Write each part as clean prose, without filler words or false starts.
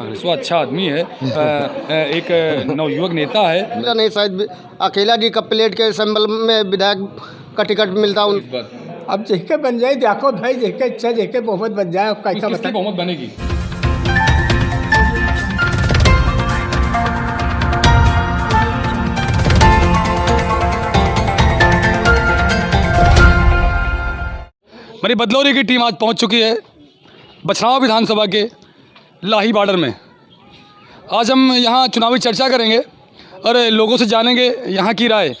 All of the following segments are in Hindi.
वो अच्छा आदमी है, एक नवयुवक नेता है। मिला नहीं, शायद अकेला जी का प्लेट के संबल में विधायक का टिकट मिलता उन। अब जेके बन जाए, देखो भाई, जेके इच्छा जेके बहुमत बन जाए, कैसा किसकी बहुमत बनेगी? मेरी बदलौरी की टीम आज पहुंच चुकी है बछरावा विधानसभा के लाही बॉर्डर में। आज हम यहाँ चुनावी चर्चा करेंगे और लोगों से जानेंगे यहाँ की राय।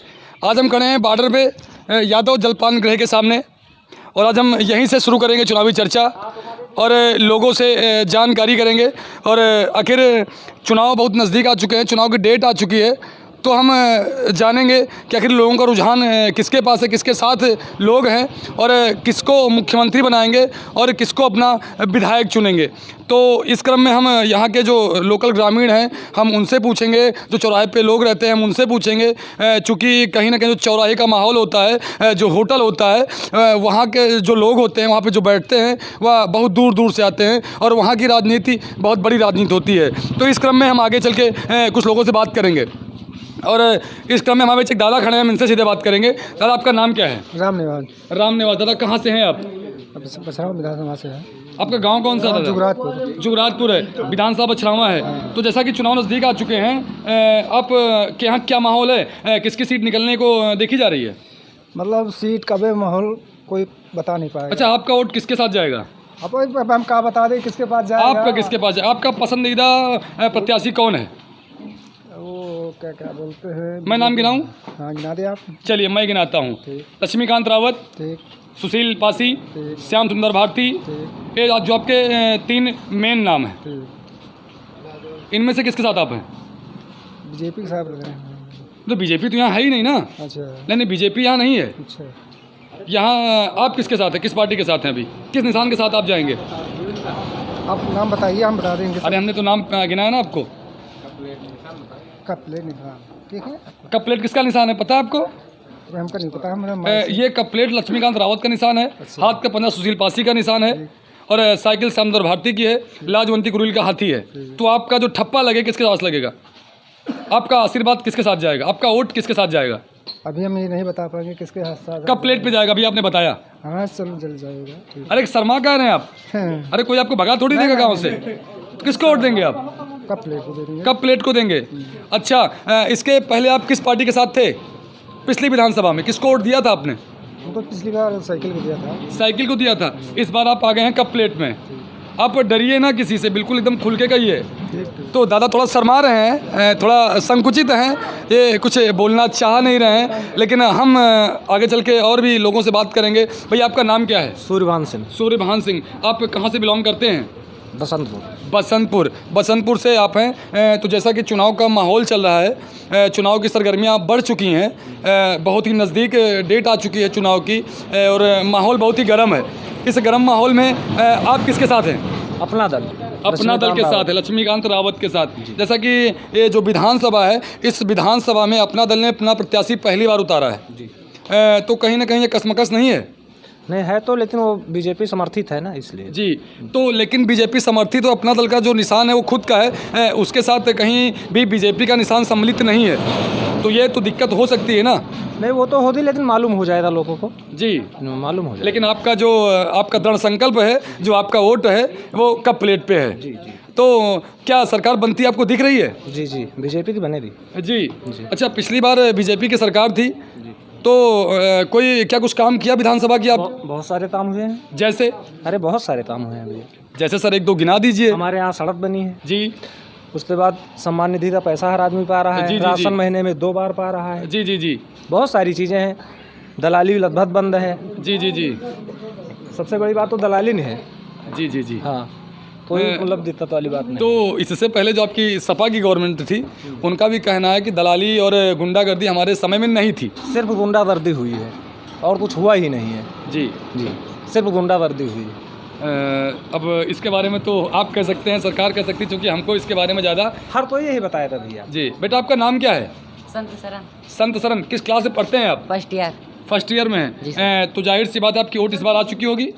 आज हम खड़े हैं बॉर्डर पे यादव जलपान गृह के सामने और आज हम यहीं से शुरू करेंगे चुनावी चर्चा और लोगों से जानकारी करेंगे। और आखिर चुनाव बहुत नज़दीक आ चुके हैं, चुनाव की डेट आ चुकी है, तो हम जानेंगे कि आखिर लोगों का रुझान किसके पास है, किसके साथ लोग हैं और किसको मुख्यमंत्री बनाएंगे और किसको अपना विधायक चुनेंगे। तो इस क्रम में हम यहाँ के जो लोकल ग्रामीण हैं हम उनसे पूछेंगे, जो चौराहे पे लोग रहते हैं हम उनसे पूछेंगे। चूँकि कहीं ना कहीं जो चौराहे का माहौल होता है, जो होटल होता है, वहाँ के जो लोग होते हैं, वहाँ पे जो बैठते हैं वह बहुत दूर दूर से आते हैं और वहाँ की राजनीति बहुत बड़ी राजनीति होती है। तो इस क्रम में हम आगे चल के कुछ लोगों से बात करेंगे और इस क्रम में हमारे एक दादा खड़े हैं, हम इनसे सीधे बात करेंगे। दादा, आपका नाम क्या है? राम निवास। राम निवास। दादा, कहाँ से हैं आप? बछरावा विधानसभा से है। आपका गांव कौन सा है? जुगरातपुर। जुगरातपुर है, विधानसभा बछरावा है। तो जैसा कि चुनाव नज़दीक आ चुके हैं, आप के यहाँ क्या माहौल है, किसकी सीट निकलने को देखी जा रही है? मतलब सीट कबे माहौल कोई बता नहीं पाएगा। अच्छा, आपका वोट किसके साथ जाएगा? अब हम क्या बता दें किसके पास जाएगा? आपका किसके पास जाए? आपका पसंदीदा प्रत्याशी कौन है? वो क्या क्या बोलते हैं, मैं नाम गिनाऊँ? हाँ गिना दे आप। चलिए मैं गिनाता हूँ। लक्ष्मीकांत रावत, ठीक, सुशील पासी, श्याम सुंदर भारती, ठीक, ये जो आपके तीन मेन नाम हैं, ठीक। इनमें से किसके साथ आप हैं? बीजेपी के साथ लग रहे हैं। तो बीजेपी तो यहाँ है ही नहीं ना। अच्छा नहीं, बीजेपी यहाँ नहीं है। अच्छा। यहाँ आप किसके साथ हैं, किस पार्टी के साथ हैं? अभी किस निशान के साथ आप जाएंगे? आप नाम बताइए, हम बता देंगे। अरे हमने तो नाम गिनाया ना आपको। का प्लेट निशान, ठीक है। कप प्लेट किसका निशान है पता है आपको? हमको नहीं पता, हमारा ये कप प्लेट लक्ष्मीकांत रावत का निशान है, हाथ का पंजा सुशील पासी का निशान है और साइकिल श्यामदर भारती की है, लाजवंती गुरुल का हाथी है। तो आपका जो ठप्पा लगे किसके साथ लगेगा? आपका आशीर्वाद किसके साथ जाएगा? आपका वोट किसके साथ जाएगा? अभी हम ये नहीं बता पाएंगे किसके साथ। कप प्लेट पे जाएगा, अभी आपने बताया। हाँ चलो जल जाएगा, ठीक। अरे शर्मा कह रहे हैं आप? अरे कोई आपको भगा थोड़ी देगा गाँव से। किसको वोट देंगे आप? कप प्लेट को दे देंगे। कप प्लेट को देंगे। अच्छा, इसके पहले आप किस पार्टी के साथ थे? पिछली विधानसभा में किसको वोट दिया था आपने? वो तो पिछली बार साइकिल को दिया था। साइकिल को दिया था। इस बार आप आ गए हैं कप प्लेट में। आप डरिए ना किसी से, बिल्कुल एकदम खुल के कहिए। तो दादा थोड़ा शर्मा रहे हैं, थोड़ा संकुचित हैं, ये कुछ बोलना चाह नहीं रहे हैं, लेकिन हम आगे चल के और भी लोगों से बात करेंगे। भैया आपका नाम क्या है? सूर्यभान सिंह। सूर्यभान सिंह। आप कहाँ से बिलोंग करते हैं? बसंतपुर। बसंतपुर से आप हैं। तो जैसा कि चुनाव का माहौल चल रहा है, चुनाव की सरगर्मियां बढ़ चुकी हैं, बहुत ही नज़दीक डेट आ चुकी है चुनाव की और माहौल बहुत ही गर्म है। इस गर्म माहौल में आप किसके साथ हैं? अपना दल के साथ है, लक्ष्मीकांत रावत के साथ। जैसा कि ये जो विधानसभा है, इस विधानसभा में अपना दल ने अपना प्रत्याशी पहली बार उतारा है जी। तो कहीं ना कहीं ये कसमकस नहीं है? नहीं है तो, लेकिन वो बीजेपी समर्थित है ना, इसलिए जी। तो लेकिन बीजेपी समर्थित, तो अपना दल का जो निशान है वो खुद का है, उसके साथ कहीं भी बीजेपी का निशान सम्मिलित नहीं है, तो ये तो दिक्कत हो सकती है ना? नहीं वो तो होती, लेकिन मालूम हो जाएगा लोगों को जी, मालूम हो जाएगा। लेकिन आपका जो आपका दृढ़ संकल्प है, जो आपका वोट है वो कप प्लेट पे है। जी। तो क्या सरकार बनती आपको दिख रही है? जी बीजेपी की बनेगी जी। अच्छा, पिछली बार बीजेपी की सरकार थी, तो कोई क्या कुछ काम किया विधानसभा की? आप बहुत सारे काम हुए हैं। जैसे? अरे बहुत सारे काम हुए हैं भैया। जैसे सर एक दो गिना दीजिए। हमारे यहाँ सड़क बनी है जी। उसके बाद सम्मान निधि का पैसा हर आदमी पा रहा है। जी, राशन महीने में 2 बार पा रहा है। जी। बहुत सारी चीज़ें हैं। दलाली लगभग बंद है। जी। सबसे बड़ी बात तो दलाली नहीं है। जी। हाँ, कोई मतलब दिक्कत वाली बात नहीं। तो इससे पहले जो आपकी सपा की गवर्नमेंट थी, उनका भी कहना है कि दलाली और गुंडागर्दी हमारे समय में नहीं थी। सिर्फ गुंडागर्दी हुई है और कुछ हुआ ही नहीं है। जी, सिर्फ गुंडागर्दी हुई है। अब इसके बारे में तो आप कह सकते हैं, सरकार कह सकती है, क्योंकि हमको इसके बारे में ज़्यादा हर कोई यही बताया था भैया। जी। बेटा आपका नाम क्या है? संत सरन। किस क्लास से पढ़ते हैं आप? फर्स्ट ईयर में हैं। तो जाहिर सी बात है आपकी वोट इस बार आ चुकी होगी।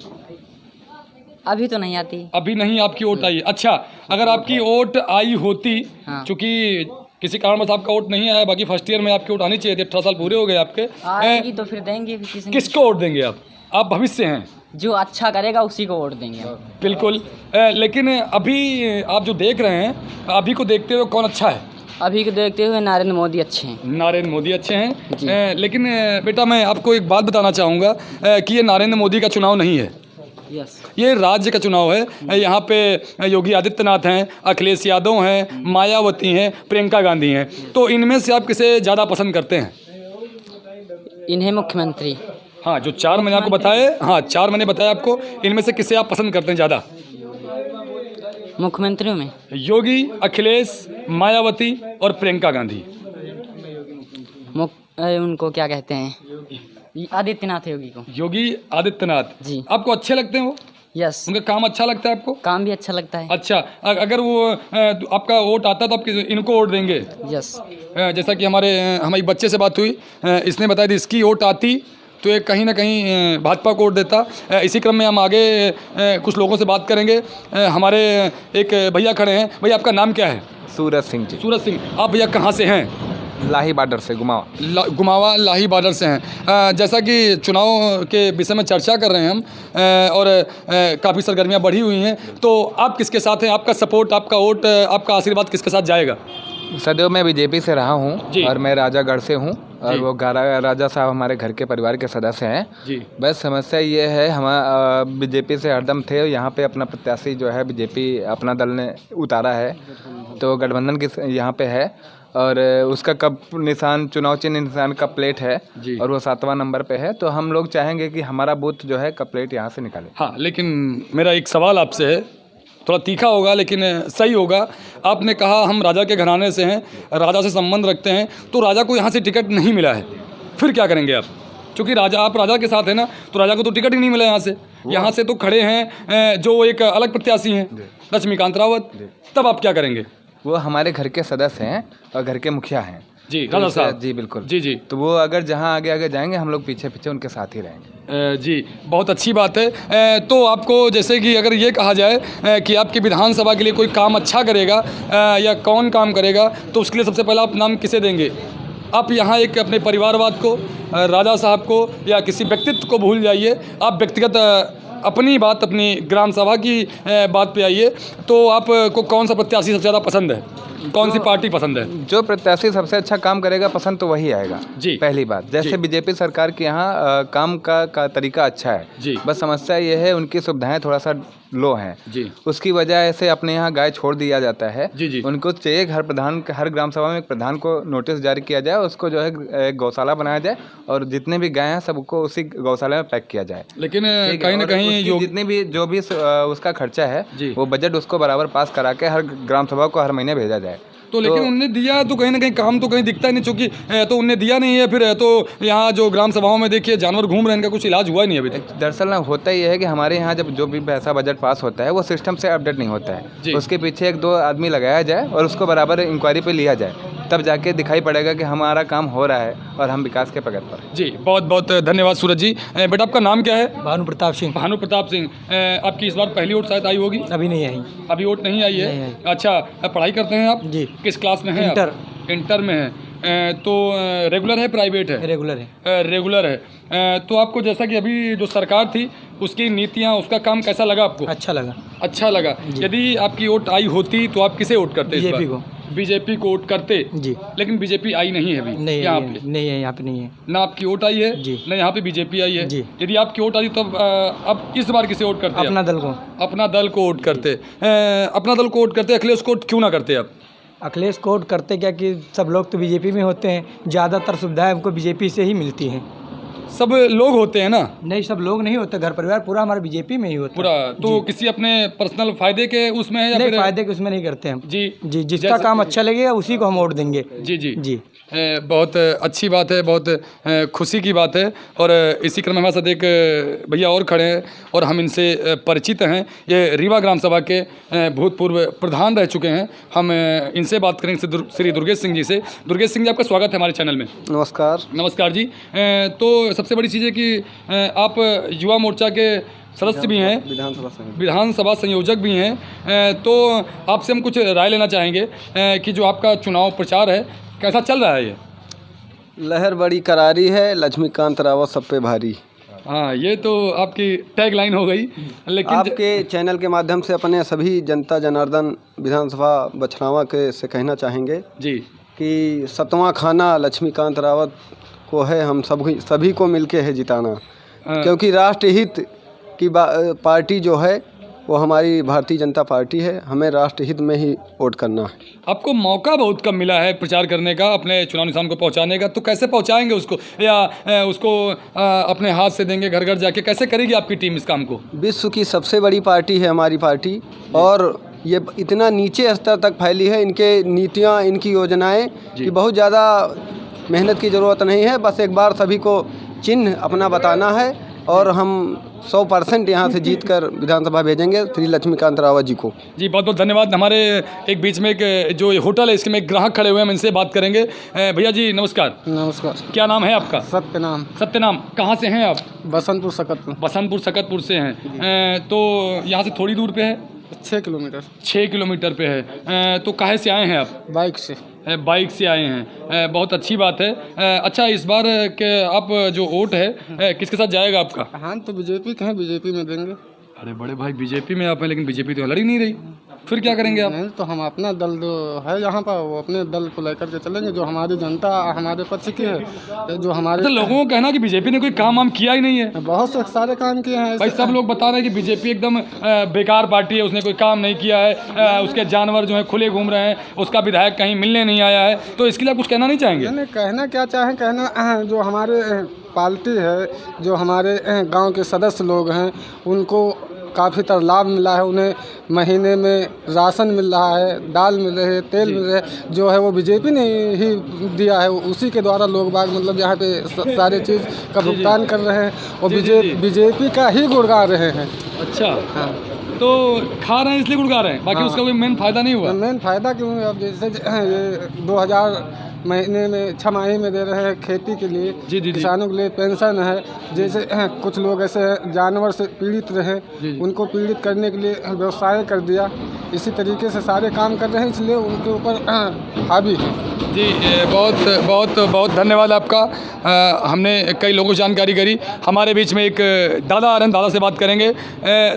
अभी तो नहीं आती। अभी नहीं आपकी वोट आई। अच्छा, अगर आपकी वोट आई होती, हाँ। चूंकि किसी कारणवश आपका वोट नहीं आया, बाकी फर्स्ट ईयर में आपकी वोट आनी चाहिए थी, 18 साल पूरे हो गए आपके, आएगी तो फिर देंगे फिर किसी किसको वोट देंगे आप भविष्य हैं, जो अच्छा करेगा उसी को वोट देंगे हम। बिल्कुल। लेकिन अभी आप जो देख रहे हैं, अभी को देखते हुए कौन अच्छा है? अभी को देखते हुए नरेंद्र मोदी अच्छे हैं। नरेंद्र मोदी अच्छे जी। हैं। लेकिन बेटा मैं आपको एक बात बताना चाहूँगा कि ये नरेंद्र मोदी का चुनाव नहीं है, यस। ये राज्य का चुनाव है। यहाँ पे योगी आदित्यनाथ हैं, अखिलेश यादव हैं, मायावती हैं, प्रियंका गांधी हैं। तो इनमें से आप किसे ज़्यादा पसंद करते हैं? इन्हें मुख्यमंत्री। हाँ, जो 4 मैंने आपको बताए, हाँ 4 मैंने बताया आपको, इनमें से किसे आप पसंद करते हैं ज़्यादा? मुख्यमंत्रियों में योगी, अखिलेश, मायावती और प्रियंका गांधी। उनको क्या कहते हैं, आदित्यनाथ योगी को। योगी आदित्यनाथ जी। आपको अच्छे लगते हैं वो? यस। उनका काम अच्छा लगता है आपको? काम भी अच्छा लगता है। अच्छा, अगर वो आपका वोट आता तो आप इनको वोट देंगे? यस। जैसा कि हमारी बच्चे से बात हुई, इसने बताया थी इसकी वोट आती तो ये कहीं ना कहीं भाजपा को वोट देता। इसी क्रम में हम आगे कुछ लोगों से बात करेंगे। हमारे एक भैया खड़े हैं। भैया आपका नाम क्या है? सूरज सिंह जी। सूरज सिंह। आप भैया कहाँ से हैं? लाही बॉर्डर से, गुमावा। गुमावा लाही बॉर्डर से हैं। जैसा कि चुनाव के विषय में चर्चा कर रहे हैं हम, और काफ़ी सरगर्मियाँ बढ़ी हुई हैं, तो आप किसके साथ हैं? आपका सपोर्ट, आपका वोट, आपका आशीर्वाद किसके साथ जाएगा? सदैव मैं बीजेपी से रहा हूँ और मैं राजागढ़ से हूँ, और वो राजा साहब हमारे घर के परिवार के सदस्य हैं जी। बस समस्या ये है, हम बीजेपी से हरदम थे। यहाँ पे अपना प्रत्याशी जो है बीजेपी अपना दल ने उतारा है, तो गठबंधन की यहाँ पे है, और उसका कब निशान, चुनाव चिन्ह निशान का प्लेट है जी। और वो 7वां नंबर पे है। तो हम लोग चाहेंगे कि हमारा बूथ जो है का प्लेट यहाँ से निकाले। हाँ, लेकिन मेरा एक सवाल आपसे है, थोड़ा तीखा होगा लेकिन सही होगा। आपने कहा हम राजा के घराने से हैं, राजा से संबंध रखते हैं, तो राजा को यहाँ से टिकट नहीं मिला है, फिर क्या करेंगे आप? क्योंकि आप राजा के साथ हैं ना, तो राजा को तो टिकट ही नहीं मिला यहाँ से। यहाँ से तो खड़े हैं जो एक अलग प्रत्याशी हैं, लक्ष्मीकांत रावत। तब आप क्या करेंगे? वो हमारे घर के सदस्य हैं और घर के मुखिया हैं जी, तो राजा साहब। जी बिल्कुल जी जी। तो वो अगर जहाँ आगे आगे जाएंगे, हम लोग पीछे पीछे उनके साथ ही रहेंगे। जी, बहुत अच्छी बात है। तो आपको जैसे कि अगर ये कहा जाए कि आपकी विधानसभा के लिए कोई काम अच्छा करेगा या कौन काम करेगा, तो उसके लिए सबसे पहला आप नाम किसे देंगे? आप यहाँ एक अपने परिवारवाद को, राजा साहब को या किसी व्यक्तित्व को भूल जाइए, आप व्यक्तिगत अपनी बात, अपनी ग्राम सभा की बात पे आइए। तो आपको कौन सा प्रत्याशी सबसे ज़्यादा पसंद है? कौन सी पार्टी पसंद है? जो प्रत्याशी सबसे अच्छा काम करेगा पसंद तो वही आएगा जी। पहली बात, जैसे बीजेपी सरकार के यहाँ काम का तरीका अच्छा है जी। बस समस्या ये है उनकी सुविधाएं थोड़ा सा लो हैं जी। उसकी वजह से अपने यहाँ गाय छोड़ दिया जाता है जी जी। उनको चाहिए हर ग्राम सभा में एक प्रधान को नोटिस जारी किया जाए, उसको जो है एक गौशाला बनाया जाए और जितने भी गाय हैं सबको उसी गौशाला में पैक किया जाए। लेकिन कहीं ना कहीं जितने भी जो भी उसका खर्चा है वो बजट उसको बराबर पास करा के हर ग्राम सभा को हर महीने भेजा जाए। तो लेकिन उनने दिया तो कहीं ना कहीं काम तो कहीं दिखता ही नहीं, चूँकि तो उनने दिया नहीं है। फिर तो यहाँ जो ग्राम सभाओं में देखिए जानवर घूम रहे हैं, इनका कुछ इलाज हुआ ही नहीं अभी तक। दरअसल ना होता ही है कि हमारे यहाँ जब जो भी पैसा बजट पास होता है वो सिस्टम से अपडेट नहीं होता है, उसके पीछे 1-2 आदमी लगाया जाए और उसको बराबर इंक्वायरी पे लिया जाए, तब जाके दिखाई पड़ेगा कि हमारा काम हो रहा है और हम विकास के प्रगति पर। जी, बहुत बहुत धन्यवाद सूरज जी। बेटा आपका नाम क्या है? भानु प्रताप सिंह। भानु प्रताप सिंह। आपकी इस बार पहली वोट शायद आई होगी? अभी नहीं आई। अभी वोट नहीं आई है? नहीं आई। अच्छा, पढ़ाई करते हैं आप? जी। किस क्लास में हैं? इंटर में है। तो रेगुलर है, प्राइवेट है? रेगुलर है। रेगुलर है। तो आपको जैसा कि अभी जो सरकार थी उसकी नीतियाँ, उसका काम कैसा लगा आपको? अच्छा लगा। अच्छा लगा। यदि आपकी वोट आई होती तो आप किसे वोट करते? बीजेपी को। बीजेपी को वोट करते जी। लेकिन बीजेपी आई नहीं है अभी। नहीं यहाँ है, पे नहीं है, यहाँ पे नहीं है। ना आपकी वोट आई है जी। ना यहाँ पे बीजेपी आई है जी। यदि आपकी वोट आई तब अब इस बार किसे वोट करते? अपना दल को। अपना दल को वोट करते। अपना दल को वोट करते, अखिलेश को वोट क्यों ना करते आप? अखिलेश को वोट करते क्या कि सब लोग तो बीजेपी में होते हैं, ज़्यादातर सुविधाएं हमको बीजेपी से ही मिलती हैं। सब लोग होते हैं ना? नहीं, सब लोग नहीं होते, घर परिवार पूरा हमारा बीजेपी में ही होता पूरा। तो किसी अपने पर्सनल फायदे के उसमें है या नहीं, फिर फायदे के उसमें नहीं करते हम। जी जी, जिसका काम अच्छा लगेगा उसी को हम वोट देंगे। जी जी जी। बहुत अच्छी बात है, बहुत खुशी की बात है। और इसी क्रम में हमारे साथ एक भैया और खड़े हैं और हम इनसे परिचित हैं। ये रीवा ग्राम सभा के भूतपूर्व प्रधान रह चुके हैं। हम इनसे बात करेंगे श्री दुर्गेश सिंह जी से। दुर्गेश सिंह जी, आपका स्वागत है हमारे चैनल में। नमस्कार। नमस्कार जी। तो सबसे बड़ी चीज़ है कि आप युवा मोर्चा के सदस्य भी हैं, विधानसभा संयोजक भी हैं। तो आपसे हम कुछ राय लेना चाहेंगे कि जो आपका चुनाव प्रचार है कैसा चल रहा है ये? लहर बड़ी करारी है, लक्ष्मीकांत रावत सब पे भारी। हाँ, ये तो आपकी टैग लाइन हो गई। लेकिन आपके चैनल के माध्यम से अपने सभी जनता जनार्दन विधानसभा बछरावा के से कहना चाहेंगे जी कि 7वां खाना लक्ष्मीकांत रावत को है, हम सभी को मिलके है जिताना। क्योंकि राष्ट्रहित की पार्टी जो है वो हमारी भारतीय जनता पार्टी है, हमें राष्ट्रहित में ही वोट करना है। आपको मौका बहुत कम मिला है प्रचार करने का, अपने चुनाव निशान को पहुंचाने का, तो कैसे पहुंचाएंगे उसको, या उसको अपने हाथ से देंगे घर घर जाके? कैसे करेगी आपकी टीम इस काम को? विश्व की सबसे बड़ी पार्टी है हमारी पार्टी, और ये इतना नीचे स्तर तक फैली है, इनके नीतियाँ, इनकी योजनाएं, कि बहुत ज़्यादा मेहनत की ज़रूरत नहीं है। बस एक बार सभी को चिन्ह अपना बताना है और हम 100% यहाँ से जीतकर विधानसभा भेजेंगे श्री लक्ष्मीकांत रावत जी को। जी बहुत बहुत धन्यवाद। हमारे एक बीच में एक जो होटल है इसके में एक ग्राहक खड़े हुए हैं, हम इनसे बात करेंगे। भैया जी नमस्कार। नमस्कार। क्या नाम है आपका? सत्यनाम। सत्यनाम, कहाँ से हैं आप? बसंतपुर सकतपुर। बसंतपुर सकतपुर से हैं। तो यहाँ से थोड़ी दूर पे है? 6 किलोमीटर। 6 किलोमीटर पे है। तो कहाँ से आए हैं आप? बाइक से। बाइक से आए हैं, बहुत अच्छी बात है। अच्छा, इस बार के आप जो वोट है किसके साथ जाएगा आपका? हाँ तो बीजेपी के हैं, बीजेपी में देंगे। अरे बड़े भाई, बीजेपी में आप हैं, लेकिन बीजेपी तो लड़ ही नहीं रही, फिर क्या करेंगे आप? नहीं तो हम अपना दल जो है यहाँ पर, वो अपने दल को लेकर के चलेंगे, जो हमारी जनता हमारे पक्ष की है, जो हमारे। तो लोगों को कहना कि बीजेपी ने कोई काम वाम किया ही नहीं है। बहुत से सारे काम किए हैं भाई, सब लोग बता रहे हैं कि बीजेपी एकदम बेकार पार्टी है, उसने कोई काम नहीं किया है, उसके जानवर जो है खुले घूम रहे हैं, उसका विधायक कहीं मिलने नहीं आया है। तो इसके लिए आप कुछ कहना नहीं चाहेंगे? नहीं, कहना क्या चाहें, कहना जो हमारे पार्टी है, जो हमारे गांव के सदस्य लोग हैं, उनको काफ़ी तरह लाभ मिला है। उन्हें महीने में राशन मिल रहा है, दाल मिल रही है, तेल मिल रहा है, जो है वो बीजेपी ने ही दिया है। उसी के द्वारा लोग बाग मतलब यहाँ पे सारे चीज़ का भुगतान कर रहे हैं और बीजेपी का ही गुण गा रहे हैं। अच्छा, हाँ, तो खा रहे हैं इसलिए गुण गा रहे हैं, बाकी हाँ। उसका कोई मेन फ़ायदा नहीं हुआ? मेन फ़ायदा क्यों? अब जैसे 2000 महीने में 6 माही में दे रहे हैं खेती के लिए। जी, किसानों के लिए पेंशन है। जैसे कुछ लोग ऐसे जानवर से पीड़ित रहे, उनको पीड़ित करने के लिए व्यवसाय कर दिया। इसी तरीके से सारे काम कर रहे हैं, इसलिए उनके ऊपर हावी है। जी, बहुत बहुत बहुत धन्यवाद आपका। हमने कई लोगों को जानकारी करी। हमारे बीच में एक दादा आ रहे हैं, दादा से बात करेंगे।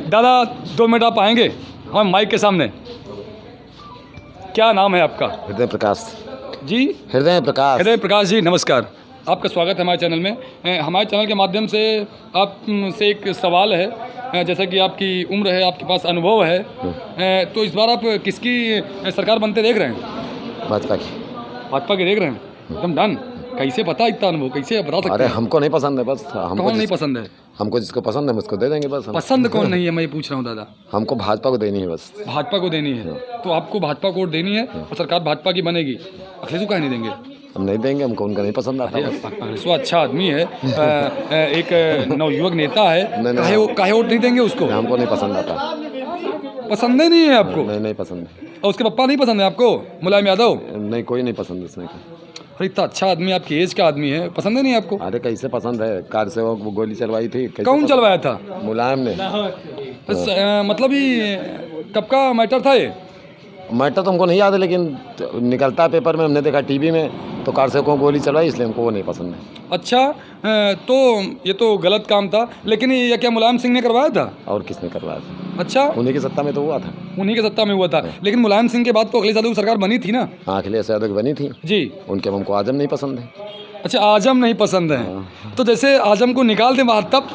दादा 2 मिनट आप आएंगे हम माइक के सामने? क्या नाम है आपका? हृदय प्रकाश जी। हृदय प्रकाश। हृदय प्रकाश जी, नमस्कार। आपका स्वागत है हमारे चैनल में। हमारे चैनल के माध्यम से आप से एक सवाल है, जैसा कि आपकी उम्र है, आपके पास अनुभव है, तो इस बार आप किसकी सरकार बनते देख रहे हैं? भाजपा की। भाजपा के देख रहे हैं? एकदम डन। कैसे पता इतना अनुभव, कैसे बता सकते हैं? अरे हमको नहीं पसंद है, बस हमको कौन नहीं पसंद है? हमको जिसको पसंद है हम उसको दे देंगे बस। पसंद कौन नहीं है, मैं ये पूछ रहा हूँ दादा। हमको भाजपा को देनी है बस। भाजपा को देनी है, तो आपको भाजपा को वोट देनी है और सरकार भाजपा की बनेगी। अखिलेश को काहे नहीं देंगे? हम नहीं देंगे, हमको उनका नहीं पसंद आता बस। अखिलेश अच्छा आदमी है, एक नवयुवक नेता है, काहे वोट नहीं देंगे उसको? हमको नहीं पसंद आता। पसंद ही नहीं है आपको? नहीं पसंद है। और उसके पप्पा नहीं पसंद है आपको, मुलायम यादव? नहीं, कोई नहीं पसंद उसमें। अरे इतना अच्छा आदमी, आपकी एज का आदमी है, पसंद ही नहीं आपको? अरे कैसे पसंद है? कार से वो गोली चलवाई थी। कौन चलवाया था? मुलायम ने। मतलब ये कब का मैटर था ये? मैटर तो हमको नहीं याद है, लेकिन निकलता है पेपर में, हमने देखा टीवी में, तो कार से को गोली चलवाई, इसलिए हमको वो नहीं पसंद है। अच्छा, तो ये तो गलत काम था, लेकिन ये क्या मुलायम सिंह ने करवाया था? और किसने करवाया था? अच्छा, उन्हीं की सत्ता में तो हुआ था। उन्हीं की सत्ता में हुआ था, लेकिन मुलायम सिंह के बाद तो अखिलेश यादव की सरकार बनी थी ना? हाँ, अखिलेश यादव की बनी थी जी। उनके हमको आजम नहीं पसंद है। अच्छा, आजम नहीं पसंद है, तो जैसे आजम को निकाल दें बाहर तब?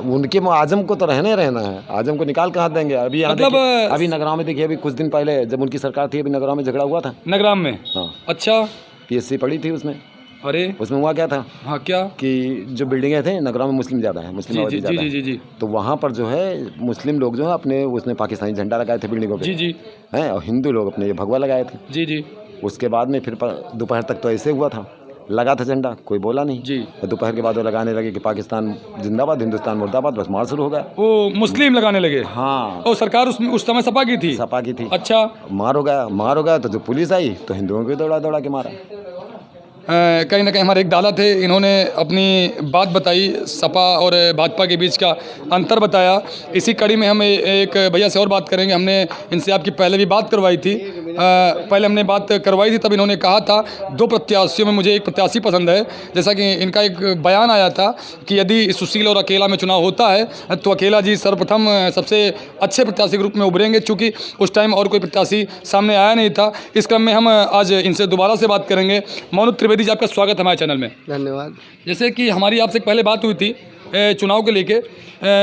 उनके आजम को तो रहना है, आजम को निकाल कहाँ देंगे? अभी मतलब अभी नगराव में देखिए, अभी कुछ दिन पहले जब उनकी सरकार थी, अभी नगराव में झगड़ा हुआ था। नगराम में? हाँ। अच्छा, पीएससी पड़ी थी उसमें। अरे उसमें हुआ क्या था? हाँ, क्या? कि जो बिल्डिंगें थे नगराव में मुस्लिम ज़्यादा है, मुस्लिम आबादी ज़्यादा है। जी। तो वहाँ पर जो है मुस्लिम लोग जो है अपने उसमें पाकिस्तानी झंडा लगाए थे बिल्डिंगों पे। जी हैं, और हिंदू लोग अपने ये भगवा लगाए थे। जी। उसके बाद में फिर दोपहर तक तो ऐसे हुआ था, लगा था झंडा, कोई बोला नहीं जी। दोपहर के बाद वो लगाने लगे कि पाकिस्तान जिंदाबाद, हिंदुस्तान मुर्दाबाद, बस मार शुरू हो गया। वो मुस्लिम लगाने लगे? हाँ। और सरकार उस समय सपा की थी? सपा की थी। अच्छा, मार हो गया तो जो पुलिस आई तो हिंदुओं को दौड़ा के मारा। कहीं ना कहीं हमारे एक दादा थे, इन्होंने अपनी बात बताई, सपा और भाजपा के बीच का अंतर बताया। इसी कड़ी में हम एक भैया से और बात करेंगे। हमने इनसे आपकी पहले भी बात करवाई थी, पहले हमने बात करवाई थी, तब इन्होंने कहा था 2 प्रत्याशियों में मुझे एक प्रत्याशी पसंद है। जैसा कि इनका एक बयान आया था कि यदि सुशील और अकेला में चुनाव होता है तो अकेला जी सर्वप्रथम सबसे अच्छे प्रत्याशी के रूप में उभरेंगे, चूँकि उस टाइम और कोई प्रत्याशी सामने आया नहीं था। इस क्रम में हम आज इनसे दोबारा से बात करेंगे। मोनू त्रिवेदी जी, आपका स्वागत है हमारे चैनल में। धन्यवाद। जैसे कि हमारी आपसे पहले बात हुई थी चुनाव के लेके,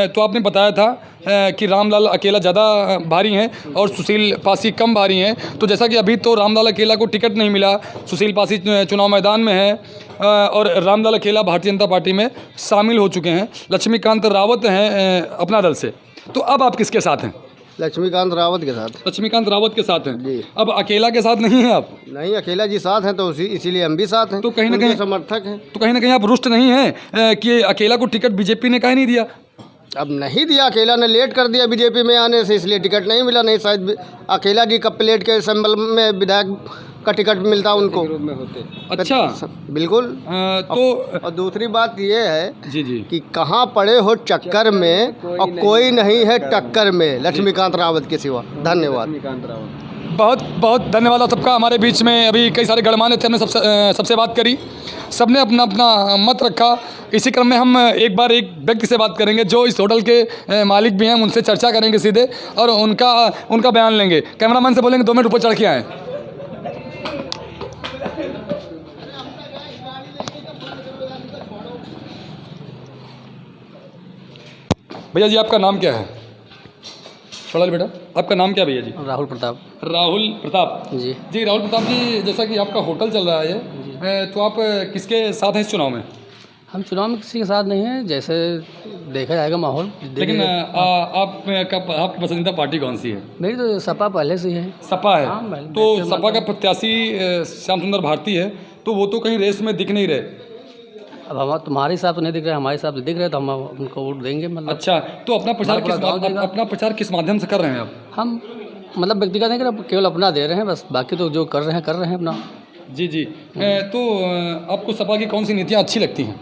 तो आपने बताया था कि रामलाल अकेला ज़्यादा भारी हैं और सुशील पासी कम भारी हैं। तो जैसा कि अभी तो रामलाल अकेला को टिकट नहीं मिला, सुशील पासी चुनाव मैदान में है और रामलाल अकेला भारतीय जनता पार्टी में शामिल हो चुके हैं। लक्ष्मीकांत रावत हैं अपना दल से, तो अब आप किसके साथ हैं? लक्ष्मीकांत रावत के साथ। लक्ष्मीकांत रावत के साथ हैं जी। अब अकेला के साथ नहीं हैं आप? नहीं, अकेला जी साथ हैं तो इसीलिए हम भी साथ हैं। तो कहीं ना उनके कहीं समर्थक हैं। तो कहीं ना कहीं आप रुष्ट नहीं हैं कि अकेला को टिकट बीजेपी ने काहे नहीं दिया? अब नहीं दिया, अकेला ने लेट कर दिया बीजेपी में आने से, इसलिए टिकट नहीं मिला। नहीं शायद अकेला जी का प्लेट के संबल में विधायक का टिकट मिलता उनको में होते। अच्छा, बिल्कुल। तो और दूसरी बात ये है जी जी कि कहाँ पड़े हो चक्कर में और कोई नहीं है टक्कर में लक्ष्मीकांत रावत के सिवा। धन्यवाद। बहुत बहुत धन्यवाद आप सबका। हमारे बीच में अभी कई सारे गणमान्य थे, हमने सबसे बात करी, सबने अपना अपना मत रखा। इसी क्रम में हम एक बार एक व्यक्ति से बात करेंगे जो इस होटल के मालिक भी हैं, उनसे चर्चा करेंगे सीधे और उनका बयान लेंगे। कैमरामैन से बोलेंगे 2 मिनट ऊपर चढ़ के आएँ। भैया जी, आपका नाम क्या है? छोड़ा बेटा, आपका नाम क्या है भैया जी? राहुल प्रताप। राहुल प्रताप जी। जी, राहुल प्रताप जी, जैसा कि आपका होटल चल रहा है, तो आप किसके साथ हैं इस चुनाव में? हम चुनाव में किसी के साथ नहीं हैं, जैसे देखा जाएगा माहौल। लेकिन आपकी पसंदीदा पार्टी कौन सी है? मेरी तो सपा पहले से ही है। सपा है। हाँ, तो सपा का प्रत्याशी श्याम सुंदर भारती है, तो वो तो कहीं रेस में दिख नहीं रहे। अब हम तुम्हारे हिसाब से नहीं दिख रहे, हमारे हिसाब से दिख रहे, तो हम उनको वोट देंगे। मतलब अच्छा, तो अपना प्रचार किस माध्यम से कर रहे हैं आप? हम मतलब व्यक्तिगत नहीं कर रहे, केवल अपना दे रहे हैं बस, बाकी तो जो कर रहे हैं अपना। जी जी। तो आपको सपा की कौन सी नीतियाँ अच्छी लगती हैं?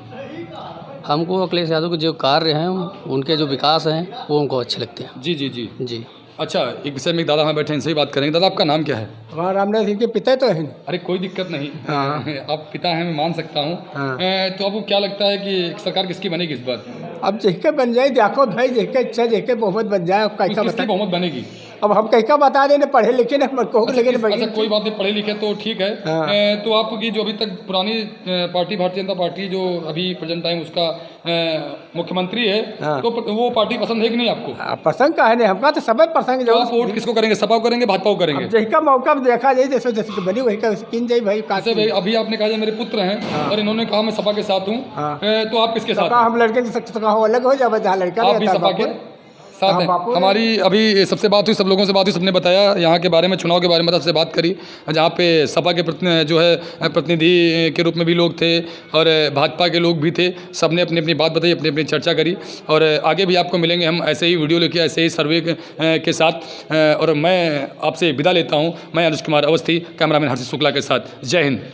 हमको अखिलेश यादव के जो कार्य हैं, उनके जो विकास हैं, वो हमको अच्छे लगते हैं। जी जी जी जी। अच्छा, एक विषय में एक दादा हमें बैठे, इनसे ही बात करेंगे। दादा, आपका नाम क्या है? हमारा रामनाथ सिंह के पिता तो है। अरे कोई दिक्कत नहीं, हाँ। आप पिता हैं, मैं मान सकता हूँ। हाँ। तो आपको क्या लगता है कि सरकार किसकी बनेगी इस बार? अब जिसके बन जाए, देखो भाई, जिसके इच्छा, जिसके बहुमत बन जाए, कैसा किसकी बता। बहुमत बनेगी? अब हम कैसा बता दें, पढ़े लिखे ने को लेकिन अच्छा, कोई बात नहीं, पढ़े लिखे तो ठीक है। हाँ। तो आपकी जो अभी तक पुरानी पार्टी भारतीय जनता पार्टी जो अभी प्रेजेंट टाइम उसका मुख्यमंत्री है, हाँ। तो वो पार्टी पसंद है कि नहीं आपको? पसंद का है नहीं, हमका तो सब पसंद। तो आप वोट किसको करेंगे? सपा को करेंगे, भाजपा को करेंगे? जिसका मौका देखा जाए, जैसे जैसे बनी वही का किन जाए भाई। जैसे भाई अभी आपने कहा मेरे पुत्र हैं और इन्होंने कहा मैं सपा के साथ हूँ, हाँ। तो आप किसके साथ हैं? हम लड़के अलग हो जाए, जहाँ लड़का आप भी सपा के साथ हैं? हमारी अभी सबसे बात हुई, सब लोगों से बात हुई, सबने बताया यहाँ के बारे में, चुनाव के बारे में सबसे बात करी, जहाँ पे सपा के जो है प्रतिनिधि के रूप में भी लोग थे और भाजपा के लोग भी थे। सबने अपनी अपनी बात बताई, अपनी अपनी चर्चा करी और आगे भी आपको मिलेंगे हम ऐसे ही वीडियो लेके, ऐसे ही सर्वे के साथ। और मैं आपसे विदा लेता हूँ। मैं अनुज कुमार अवस्थी, कैमरामैन हर्षित शुक्ला के साथ। जय हिंद।